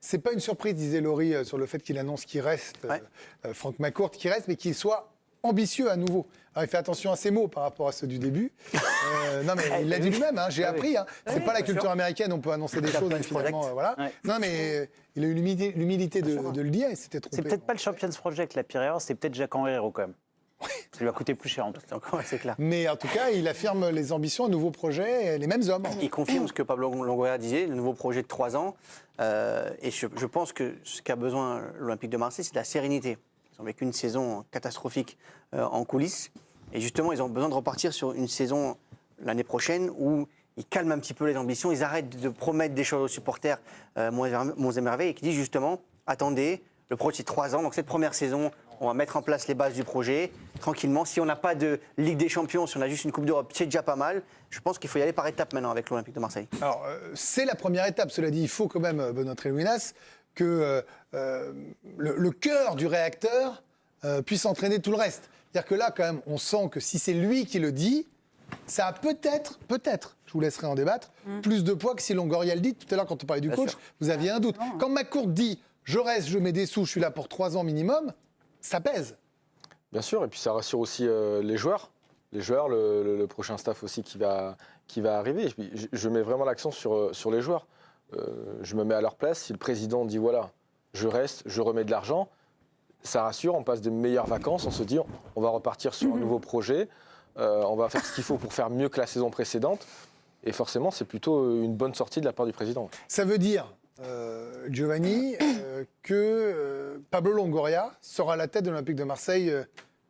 C'est pas une surprise, disait Laurie, sur le fait qu'il annonce qu'il reste, Franck McCourt, qu'il reste, mais qu'il soit ambitieux à nouveau. Alors, il fait attention à ses mots par rapport à ceux du début. Non, mais il l'a dit lui-même, hein, j'ai appris. Hein. C'est pas la culture américaine, on peut annoncer des choses, mais finalement, voilà. Non, mais il a eu l'humilité de le dire et c'était trompé. C'est peut-être pas le Champions Project, la pire erreur, c'est peut-être Jacques Henriero quand même. Ça lui a coûté plus cher en tout cas, c'est clair. Mais en tout cas, il affirme les ambitions, un nouveau projet, les mêmes hommes. Il confirme ce que Pablo Longoria disait, le nouveau projet de 3 ans. Et je pense que ce qu'a besoin l'Olympique de Marseille, c'est de la sérénité. Ils ont vécu une saison catastrophique en coulisses. Et justement, ils ont besoin de repartir sur une saison l'année prochaine où ils calment un petit peu les ambitions. Ils arrêtent de promettre des choses aux supporters monts et merveilles et qui disent justement, attendez, le projet c'est 3 ans. Donc cette première saison, on va mettre en place les bases du projet tranquillement. Si on n'a pas de Ligue des Champions, si on a juste une Coupe d'Europe, c'est déjà pas mal. Je pense qu'il faut y aller par étapes maintenant avec l'Olympique de Marseille. Alors, c'est la première étape. Cela dit, il faut quand même, Benoît Trélouinas, que le cœur du réacteur puisse entraîner tout le reste. C'est-à-dire que là, quand même, on sent que si c'est lui qui le dit, ça a peut-être, je vous laisserai en débattre, plus de poids que si Longoria le dit. Tout à l'heure, quand on parlait du coach, vous aviez un doute. Quand McCourt dit « je reste, je mets des sous, je suis là pour 3 ans minimum », ça pèse. Bien sûr, et puis ça rassure aussi les joueurs. Les joueurs, le prochain staff aussi qui va arriver. Et puis, je mets vraiment l'accent sur les joueurs. Je me mets à leur place. Si le président dit « voilà, je reste, je remets de l'argent », ça rassure, on passe de meilleures vacances, on se dit on va repartir sur un nouveau projet, on va faire ce qu'il faut pour faire mieux que la saison précédente. Et forcément, c'est plutôt une bonne sortie de la part du président. Ça veut dire, Giovanni, que Pablo Longoria sera à la tête de l'Olympique de Marseille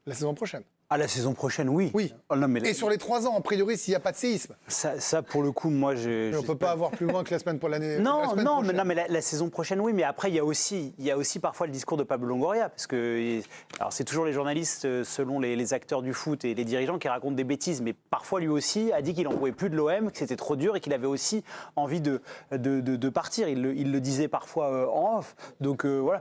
la saison prochaine. À la saison prochaine, oui. Oui. Oh, non, mais et sur les 3 ans, a priori, s'il n'y a pas de séisme. Ça, pour le coup, moi, on ne peut pas avoir plus loin que la semaine pour l'année. Non, mais la saison prochaine, oui. Mais après, il y a aussi parfois le discours de Pablo Longoria, parce que alors c'est toujours les journalistes, selon les acteurs du foot et les dirigeants, qui racontent des bêtises. Mais parfois, lui aussi a dit qu'il n'en pouvait plus de l'OM, que c'était trop dur et qu'il avait aussi envie de partir. Il le disait parfois en off. Donc voilà.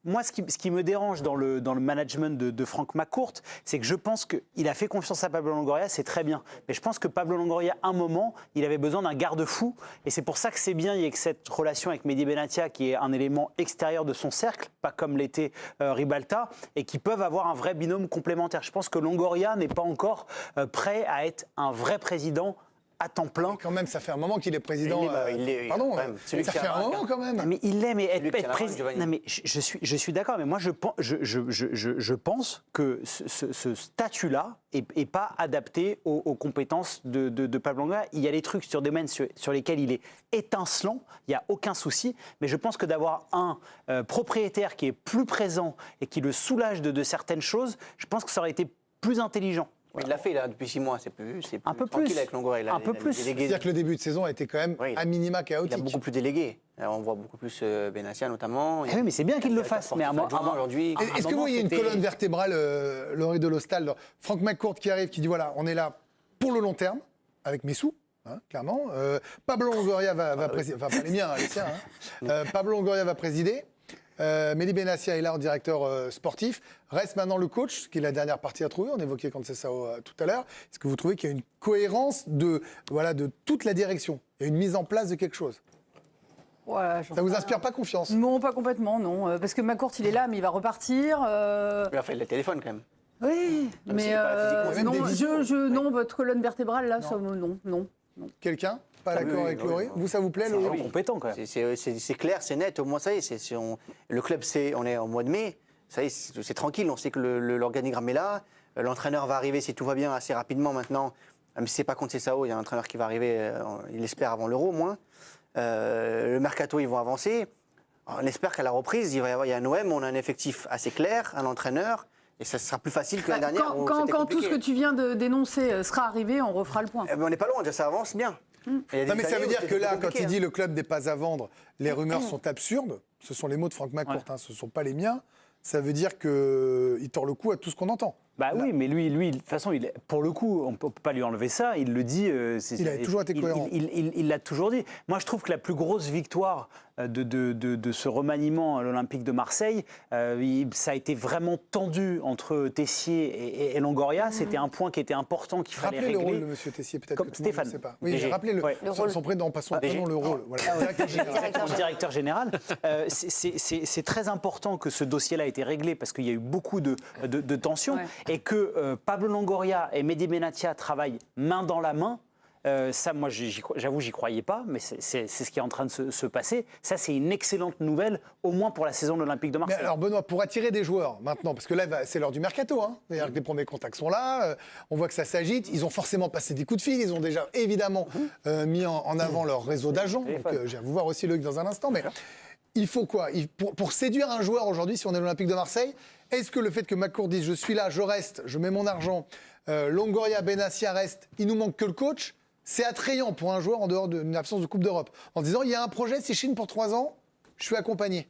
Moi, ce qui me dérange dans le management de Franck McCourt, c'est que je pense qu'il a fait confiance à Pablo Longoria, c'est très bien. Mais je pense que Pablo Longoria, à un moment, il avait besoin d'un garde-fou. Et c'est pour ça que c'est bien, il y a que cette relation avec Mehdi Benatia, qui est un élément extérieur de son cercle, pas comme l'était Ribalta, et qui peuvent avoir un vrai binôme complémentaire. Je pense que Longoria n'est pas encore prêt à être un vrai président à temps plein. Mais quand même, ça fait un moment qu'il est président. Pardon, ça fait un moment quand même. Mais il l'est, mais être président. Non, mais je suis d'accord, mais moi je pense que ce statut-là est pas adapté aux compétences de Pablo Longoria. Il y a des trucs sur des domaines sur lesquels il est étincelant, il n'y a aucun souci, mais je pense que d'avoir un propriétaire qui est plus présent et qui le soulage de certaines choses, je pense que ça aurait été plus intelligent. Il l'a fait là, depuis 6 mois, c'est plus un peu tranquille plus. Avec Longoria. Un peu plus. C'est-à-dire que le début de saison a été quand même à minima chaotique. Il y a beaucoup plus délégués. On voit beaucoup plus Benatia notamment. Oui, mais c'est bien qu'il le fasse. Mais aujourd'hui. Est-ce que vous voyez une colonne vertébrale, Laurie de Lostal, Franck McCourt qui arrive, qui dit voilà, on est là pour le long terme, avec mes sous. Clairement. Pablo Longoria va présider. Enfin, pas les miens, les siens. Pablo Longoria va présider. Mehdi Benatia est là en directeur sportif. Reste maintenant le coach, qui est la dernière partie à trouver. On évoquait Conceição tout à l'heure. Est-ce que vous trouvez qu'il y a une cohérence de toute la direction? Il y a une mise en place de quelque chose? Voilà, ça vous inspire pas confiance? Non, pas complètement, non. Parce que McCourt, il est là, mais il va repartir. Il a fait le téléphone quand même. Oui, mais non, votre colonne vertébrale, là, ça, non. Quelqu'un pas d'accord avec Laurie? Vous, ça vous plaît, Laurie? Compétent, quand même. C'est clair, c'est net. Au moins, ça y est, le club, on est au mois de mai. Ça y est, c'est tranquille. On sait que l'organigramme est là. L'entraîneur va arriver, si tout va bien, assez rapidement maintenant. Même si c'est pas Conceição, il y a un entraîneur qui va arriver, il espère, avant l'Euro, au moins. Le mercato, ils vont avancer. On espère qu'à la reprise, il y a un OM, on a un effectif assez clair, un entraîneur. Et ça sera plus facile que la dernière. Quand tout ce que tu viens de dénoncer sera arrivé, on refera le point. On n'est pas loin, déjà, ça avance bien. Non, mais ça veut dire que là, quand il dit le club n'est pas à vendre, les rumeurs sont absurdes. Ce sont les mots de Franck McCourt, ce ne sont pas les miens. Ça veut dire qu'il tord le cou à tout ce qu'on entend. Bah oui, mais lui, de toute façon, pour le coup, on ne peut pas lui enlever ça. Il le dit. Il a toujours été cohérent. Il l'a toujours dit. Moi, je trouve que la plus grosse victoire de ce remaniement à l'Olympique de Marseille, ça a été vraiment tendu entre Tessier et Longoria. C'était un point qui était important qu'il fallait régler. Rappelez le rôle de M. Tessier, peut-être Comme que tout le monde Stéphane. ne sait pas. Oui, rappelez-le. Son prénom, pas son prénom, le rôle. Voilà. Directeur général. C'est très important que ce dossier-là ait été réglé parce qu'il y a eu beaucoup de tensions et que Pablo Longoria et Mehdi Benatia travaillent main dans la main. Ça, moi, j'avoue, j'y croyais pas, mais c'est ce qui est en train de se passer. Ça, c'est une excellente nouvelle, au moins pour la saison de l'Olympique de Marseille. Mais alors, Benoît, pour attirer des joueurs maintenant, parce que là, c'est l'heure du mercato, c'est-à-dire que les premiers contacts sont là, on voit que ça s'agite, ils ont forcément passé des coups de fil, ils ont déjà évidemment mis en avant leur réseau d'agents. Donc, je vais vous voir aussi Loïc dans un instant, mais il faut quoi pour séduire un joueur aujourd'hui, si on est à l'Olympique de Marseille, est-ce que le fait que McCourt dise « je suis là, je reste, je mets mon argent », Longoria, Benassia reste, il nous manque que le coach, c'est attrayant pour un joueur en dehors d'une absence de Coupe d'Europe. En disant, il y a un projet, c'est Chine pour 3 ans, je suis accompagné.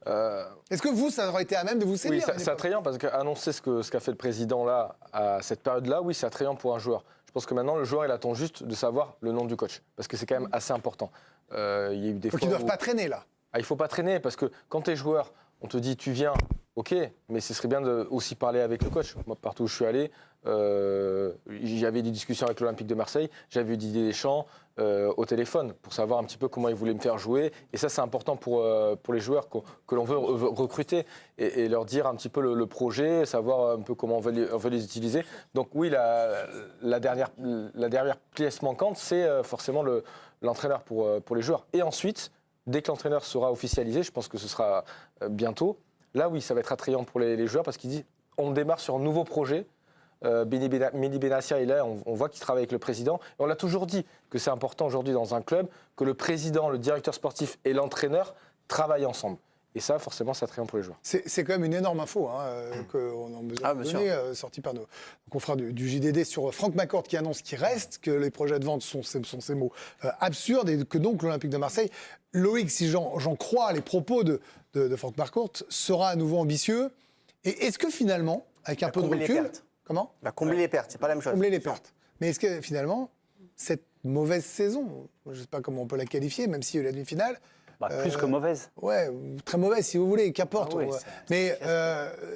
Est-ce que vous, ça aurait été à même de vous séduire? Oui, c'est attrayant parce qu'annoncer ce qu'a fait le président là, à cette période-là, oui, c'est attrayant pour un joueur. Je pense que maintenant, le joueur, il attend juste de savoir le nom du coach. Parce que c'est quand même assez important. Il y a eu des Donc ils ne doivent pas traîner là. Il ne faut pas traîner parce que quand tu es joueur, on te dit tu viens, ok, mais ce serait bien de aussi parler avec le coach. Moi, partout où je suis allé, j'avais des discussions avec l'Olympique de Marseille, j'avais eu Didier Deschamps au téléphone pour savoir un petit peu comment ils voulaient me faire jouer. Et ça, c'est important pour les joueurs que l'on veut recruter et leur dire un petit peu le projet, savoir un peu comment on veut les utiliser. Donc oui, la dernière pièce manquante, c'est forcément l'entraîneur pour les joueurs. Et ensuite, dès que l'entraîneur sera officialisé, je pense que ce sera bientôt, là oui, ça va être attrayant pour les joueurs parce qu'ils disent on démarre sur un nouveau projet. Mehdi Benassia est là, on voit qu'il travaille avec le président. Et on l'a toujours dit que c'est important aujourd'hui dans un club que le président, le directeur sportif et l'entraîneur travaillent ensemble. Et ça, forcément, c'est attrayant pour les joueurs. C'est quand même une énorme info qu'on a besoin de donner, sortie par nos confrères du JDD sur Franck McCourt qui annonce qu'il reste, que les projets de vente sont ces mots absurdes et que donc l'Olympique de Marseille, Loïc, si j'en crois les propos de Franck McCourt, sera à nouveau ambitieux. Et est-ce que finalement, avec un peu de recul... Comment ? Il va combler les pertes, c'est pas la même chose. Combler les pertes. Mais est-ce que finalement, cette mauvaise saison, je ne sais pas comment on peut la qualifier, même s'il y a eu la demi-finale... plus que mauvaise. Ouais, très mauvaise si vous voulez, qu'importe. Mais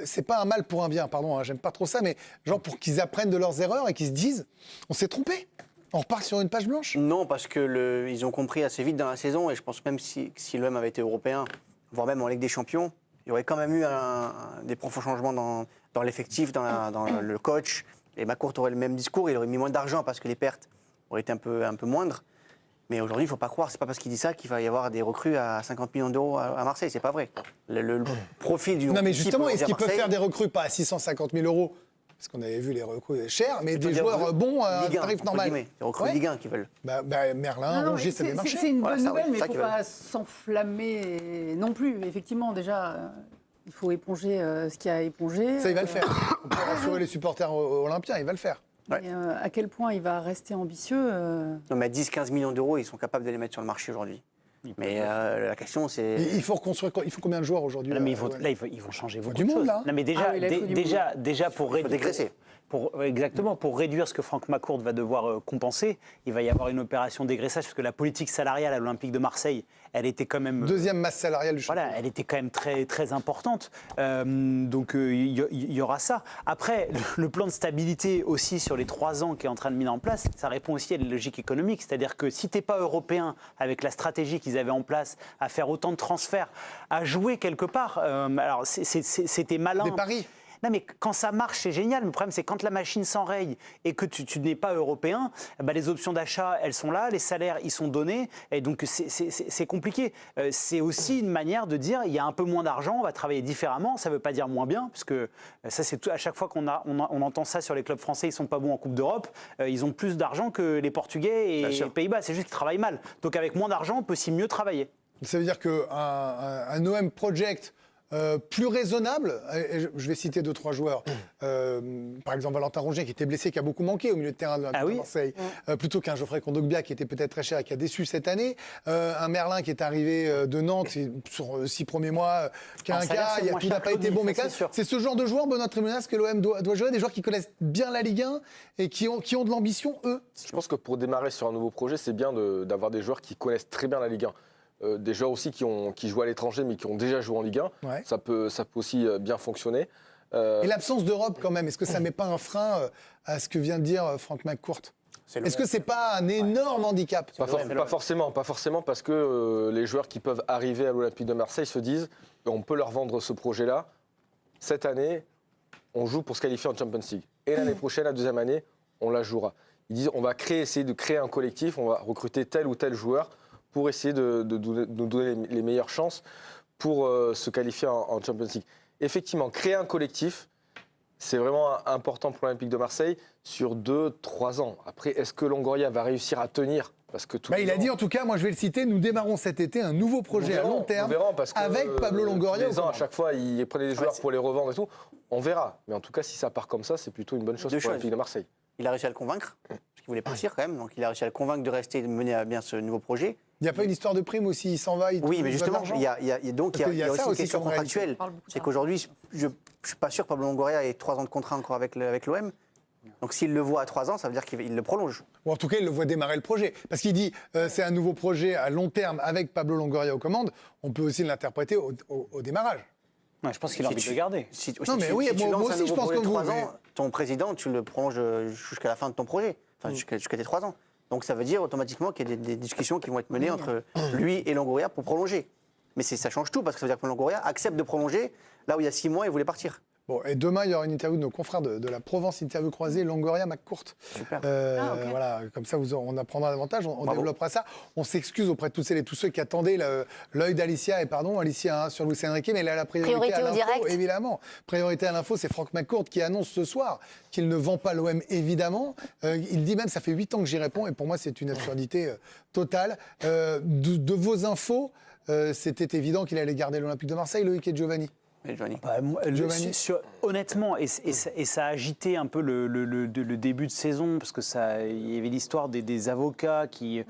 c'est pas un mal pour un bien, pardon, j'aime pas trop ça, mais genre pour qu'ils apprennent de leurs erreurs et qu'ils se disent, on s'est trompé, on repart sur une page blanche. Non, parce que ils ont compris assez vite dans la saison, et je pense même si l'OM avait été européen, voire même en Ligue des Champions, il y aurait quand même eu des profonds changements dans l'effectif, dans le coach. Et McCourt aurait le même discours, il aurait mis moins d'argent parce que les pertes auraient été un peu moindres. Mais aujourd'hui, il ne faut pas croire, c'est pas parce qu'il dit ça qu'il va y avoir des recrues à 50 millions d'euros à Marseille, c'est pas vrai. Le profil du... Non mais justement, est-ce qu'ils peuvent faire des recrues pas à 650 000 euros? Parce qu'on avait vu les recrues chères, mais des joueurs bons à un tarif normal. Des recrues Ligue 1 qui veulent. Merlin, Rongier, ça avait marché. C'est une bonne nouvelle, mais il ne faut pas s'enflammer non plus. Effectivement, déjà... Il faut éponger ce qu'il y a à éponger. Ça, il va le faire. Pour rassurer les supporters olympiens, il va le faire. Et, à quel point il va rester ambitieux Non, mais à 10-15 millions d'euros, ils sont capables de les mettre sur le marché aujourd'hui. Mais la question, c'est... Il faut reconstruire. Il faut combien de joueurs aujourd'hui? Mais ils vont changer beaucoup de choses. Non, mais déjà pour réduire... dégraisser. Exactement, pour réduire ce que Franck McCourt va devoir compenser, il va y avoir une opération dégraissage, parce que la politique salariale à l'Olympique de Marseille, elle était quand même... Deuxième masse salariale du championnat. Voilà, elle était quand même très, très importante. Donc il y aura ça. Après, le plan de stabilité aussi sur les 3 ans qui est en train de mettre en place, ça répond aussi à une logique économique. C'est-à-dire que si tu n'es pas européen, avec la stratégie qu'ils avaient en place, à faire autant de transferts, à jouer quelque part, alors c'était malin. Des paris. Non, mais quand ça marche, c'est génial. Mais le problème, c'est quand la machine s'enraye et que tu n'es pas européen, les options d'achat, elles sont là, les salaires, ils sont donnés. Et donc, c'est compliqué. C'est aussi une manière de dire, il y a un peu moins d'argent, on va travailler différemment. Ça ne veut pas dire moins bien, parce que ça, c'est à chaque fois qu'on entend ça sur les clubs français, ils ne sont pas bons en Coupe d'Europe. Ils ont plus d'argent que les Portugais et les Pays-Bas. C'est juste qu'ils travaillent mal. Donc, avec moins d'argent, on peut aussi mieux travailler. Ça veut dire qu'un OM Project... plus raisonnable. Et je vais citer 2-3 joueurs. Par exemple, Valentin Rongier, qui était blessé, qui a beaucoup manqué au milieu de terrain de Marseille, plutôt qu'un Geoffrey Kondogbia, qui était peut-être très cher et qui a déçu cette année. Un Merlin qui est arrivé de Nantes sur 6 premiers mois, qui a un cas, tout n'a pas été bon. Mais c'est ce genre de joueurs, Benoît Trémonas, que l'OM doit jouer, des joueurs qui connaissent bien la Ligue 1 et qui ont de l'ambition, eux. Je pense que pour démarrer sur un nouveau projet, c'est bien d'avoir des joueurs qui connaissent très bien la Ligue 1. Des joueurs aussi qui jouent à l'étranger, mais qui ont déjà joué en Ligue 1. Ouais. Ça peut aussi bien fonctionner. Et l'absence d'Europe, quand même, est-ce que ça ne met pas un frein à ce que vient de dire Franck McCourt ? Est-ce que c'est pas un énorme handicap ? Pas forcément, parce que les joueurs qui peuvent arriver à l'Olympique de Marseille se disent on peut leur vendre ce projet-là. Cette année, on joue pour se qualifier en Champions League. Et l'année prochaine, la deuxième année, on la jouera. Ils disent on va essayer de créer un collectif, on va recruter tel ou tel joueur pour essayer de nous donner les meilleures chances pour se qualifier en Champions League. Effectivement, créer un collectif, c'est vraiment important pour l'Olympique de Marseille sur 2-3 ans. Après, est-ce que Longoria va réussir à tenir ? Parce que il a dit, en tout cas, moi je vais le citer, nous démarrons cet été un nouveau projet à long terme avec Pablo Longoria. Tous les ans, à chaque fois, il prenait des joueurs pour les revendre et tout. On verra. Mais en tout cas, si ça part comme ça, c'est plutôt une bonne chose pour l'Olympique de Marseille. Il a réussi à le convaincre, parce qu'il voulait partir quand même. Donc il a réussi à le convaincre de rester et de mener à bien ce nouveau projet. Il n'y a pas une histoire de prime aussi, il s'en va, Oui, mais justement, il y a aussi une question contractuelle. C'est qu'aujourd'hui, je ne suis pas sûr que Pablo Longoria ait 3 ans de contrat encore avec l'OM. Donc s'il le voit à 3 ans, ça veut dire qu'il le prolonge. Ou en tout cas, il le voit démarrer le projet. Parce qu'il dit c'est un nouveau projet à long terme avec Pablo Longoria aux commandes. On peut aussi l'interpréter au démarrage. Ouais, je pense qu'il a envie de le garder. Moi aussi, je pense que vous. Ton président, tu le prolonges jusqu'à la fin de ton projet, jusqu'à tes 3 ans. Donc ça veut dire automatiquement qu'il y a des discussions qui vont être menées entre lui et Longoria pour prolonger. Mais ça change tout, parce que ça veut dire que Longoria accepte de prolonger là où il y a 6 mois, il voulait partir. Bon, et demain, il y aura une interview de nos confrères de la Provence, interview croisée, Longoria, McCourt. Super. Okay. Voilà, comme ça, on apprendra davantage, on développera ça. On s'excuse auprès de toutes celles et tous ceux qui attendaient l'œil d'Alicia, et pardon, Alicia, sur Luis Enrique, mais elle a la priorité à l'info, évidemment. Priorité à l'info, c'est Franck McCourt qui annonce ce soir qu'il ne vend pas l'OM, évidemment. Il dit même, ça fait 8 ans que j'y réponds, et pour moi, c'est une absurdité totale. De vos infos, c'était évident qu'il allait garder l'Olympique de Marseille, Loïc et Giovanni. Honnêtement, et ça a agité un peu le début de saison, parce que il y avait l'histoire des avocats qui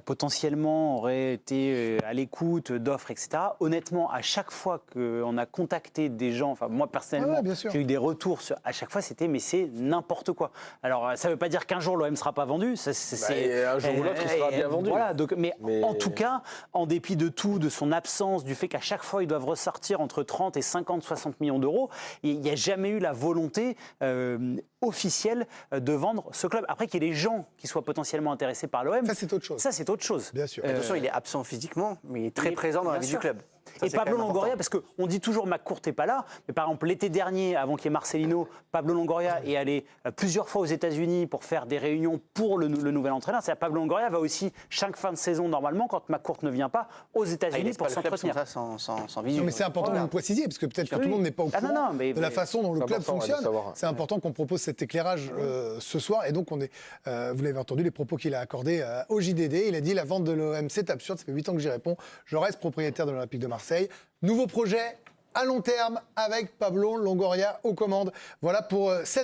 potentiellement auraient été à l'écoute d'offres, etc. Honnêtement, à chaque fois qu'on a contacté des gens, enfin moi personnellement, j'ai eu des retours, à chaque fois c'était mais c'est n'importe quoi. Alors ça ne veut pas dire qu'un jour l'OM ne sera pas vendu, un jour ou l'autre il sera bien vendu. Voilà, donc, mais en tout cas, en dépit de tout, de son absence, du fait qu'à chaque fois ils doivent ressortir entre 30 et 50-60 millions d'euros, il n'y a jamais eu la volonté officielle de vendre ce club. Après qu'il y ait des gens qui soient potentiellement intéressés par l'OM, ça c'est autre chose. Ça c'est autre chose. Bien sûr. Attention, il est absent physiquement, mais il est très présent dans la vie du club. Et Pablo Longoria, parce qu'on dit toujours McCourt n'est pas là, mais par exemple l'été dernier, avant qu'il y ait Marcelino, Pablo Longoria est allé plusieurs fois aux États-Unis pour faire des réunions pour le nouvel entraîneur. C'est-à-dire Pablo Longoria va aussi chaque fin de saison normalement, quand McCourt ne vient pas, aux États-Unis pour s'entretenir. Sans visu. Non, mais c'est important de le préciser, parce que peut-être que tout le monde n'est pas au courant de la façon dont le club fonctionne. C'est important qu'on propose cet éclairage ce soir. Et donc, vous l'avez entendu, les propos qu'il a accordés au JDD. Il a dit la vente de l'OM, c'est absurde. Ça fait 8 ans que j'y réponds. Je reste propriétaire de l'Olympique de Marseille. Nouveau projet à long terme avec Pablo Longoria aux commandes. Voilà pour cette